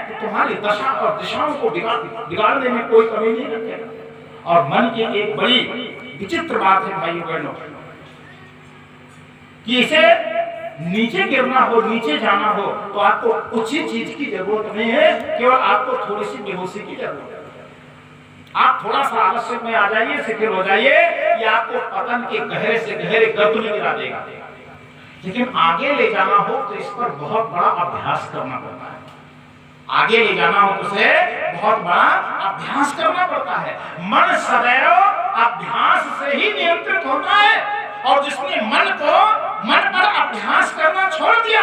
तो तुम्हारी दशा और दिशाओं को बिगाड़ने में कोई कमी नहीं रखेगा। और मन की एक बड़ी विचित्र बात है भाइयों बहनों, कि इसे नीचे गिरना हो, नीचे जाना हो, तो आपको उचित चीज की जरूरत नहीं है, केवल आपको थोड़ी सी बेहोशी की जरूरत है। आप थोड़ा सा आलस्य में आ जाइए, शिथिल हो जाइए, ये आपको पतन के गहरे से गहरे गर्त में गिरा देगा। लेकिन आगे ले जाना हो तो इस पर बहुत बड़ा अभ्यास करना पड़ता है। आगे ले जाना हो तो उसे बहुत बड़ा अभ्यास करना पड़ता है। मन सदैव अभ्यास से ही नियंत्रित होता है, और जिसने मन पर अभ्यास करना छोड़ दिया,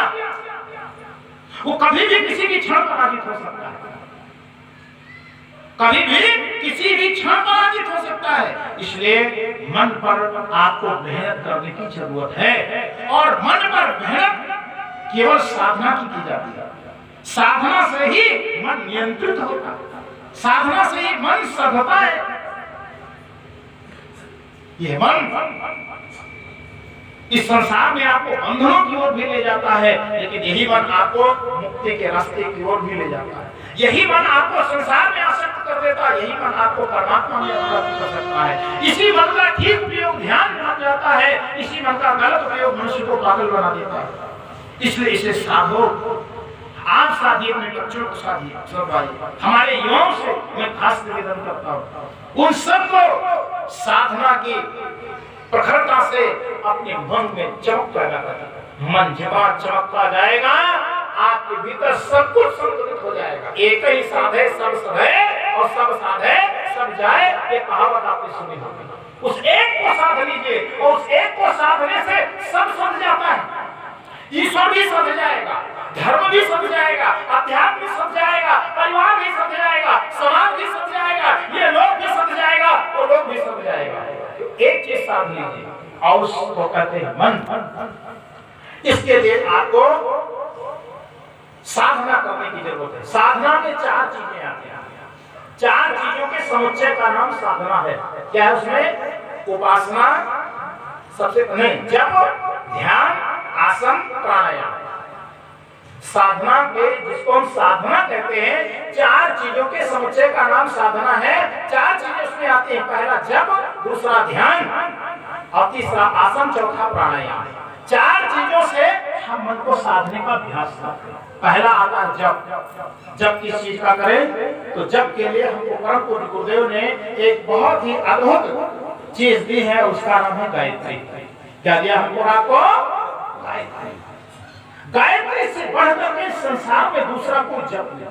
वो कभी भी किसी भी क्षण पराजित हो सकता है, कभी भी किसी भी क्षण पराजित हो सकता है। इसलिए मन पर आपको मेहनत करने की जरूरत है, और मन पर मेहनत केवल साधना की जाती है। साधना से ही मन नियंत्रित होता है, साधना से ही मन सधता है। ये मन इस संसार में आपको बंधनों की ओर भी ले जाता है, लेकिन यही मन आपको मुक्ति के रास्ते की ओर भी ले जाता है। यही मन आपको संसार में आसक्त कर देता है, यही मन आपको परमात्मा में प्राप्त कर सकता है। इसी मन का ठीक उपयोग ध्यान बन जाता है, इसी मन का गलत उपयोग मनुष्य को पागल बना देता है। इसलिए इसे साधो, आप साधिए, अपने बच्चों को साधिए। सब भाई, हमारे युवाओं से मैं खास निवेदन करता हूँ, उन सबको साधना की प्रखरता से अपने मन में चमक पैदा करना। मन जब चमकता जाएगा, आपके भीतर सब कुछ संतुलित हो जाएगा। एक ही साधे सब सधे, और सब साधे सब जाए, ये कहावत आपने सुनी होगी। उस एक को साध लीजिए, और उस एक को साधने से सब सध जाता है। ईश्वर भी सध जाएगा, धर्म भी सध जाएगा, अध्यात्म भी सध जाएगा, परिवार भी सध जाएगा, समाज भी सध जाएगा, ये लोग भी सध जाएगा, वो लोग भी सध जाएगा। एक चीज साध लीजिए, और उसको कहते हैं मन। इसके लिए आपको साधना करने की जरूरत है। साधना में 4 चीजें आती हैं। 4 चीजों के समुच्चय का नाम साधना है। क्या है उसमें? उपासना, सबसे नहीं, जप, ध्यान, आसन, प्राणायाम। साधना के, जिसको हम साधना कहते हैं, 4 चीजों के समुच्चय का नाम साधना है। 4 चीजें उसमें आती हैं। पहला जप, दूसरा ध्यान, और तीसरा आसन, चौथा प्राणायाम। 4 चीजों से हम मन को साधने का अभ्यास करते हैं। पहला आता है जप। जप किस चीज का करें? तो जप के लिए हमको परम पूज्य गुरुदेव ने एक बहुत ही अद्भुत चीज दी है, उसका नाम है गायत्री। क्या दिया हमको? आपको गायत्री। गायत्री से बढ़कर के संसार में दूसरा को जप ले।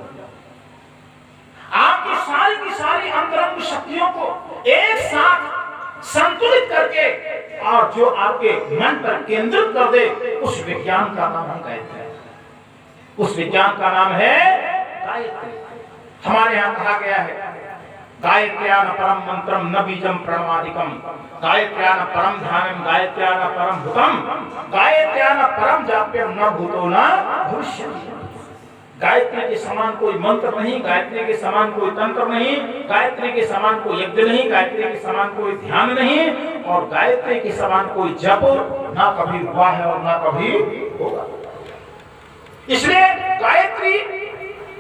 आपकी सारी की सारी अंतरंग शक्तियों को एक साथ संतुलित करके, और जो आपके मन पर केंद्रित कर दे, उस विज्ञान का नाम है गायत्री। उस विज्ञान का नाम है गायत्री। हमारे यहाँ कहा गया है, गायत्र्या न परम मंत्रम न बीजम प्रणवादिकम, गायत्र्या न परम ध्यानम, गायत्र्या न परम भूतम, गायत्र्या न परम जाप्यम न भूतो न भविष्यति। गायत्री के समान कोई मंत्र नहीं, गायत्री के समान कोई तंत्र नहीं, गायत्री के समान कोई यज्ञ नहीं, गायत्री के समान कोई ध्यान नहीं, और गायत्री के समान कोई जप ना कभी हुआ है और ना कभी होगा। इसलिए गायत्री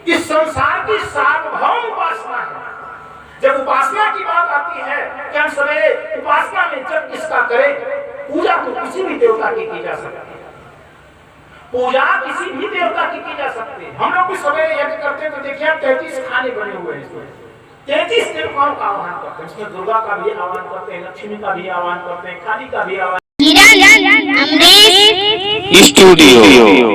इस संसार की सार्वभौम उपासना है। जब उपासना की बात आती है, क्या सवेरे उपासना में जब किसका करें? पूजा तो किसी भी देवता की जा सकती है, पूजा किसी भी देवता की जा सकती है। हम लोग भी सवेरे यज्ञ करते हैं तो देखिए 33 खाने बने हुए हैं, इसमें 33 देवताओं का आह्वान करते हैं। इसमें दुर्गा का भी आह्वान करते हैं, लक्ष्मी का भी आह्वान करते हैं, काली का भी आह्वान। स्टूडियो।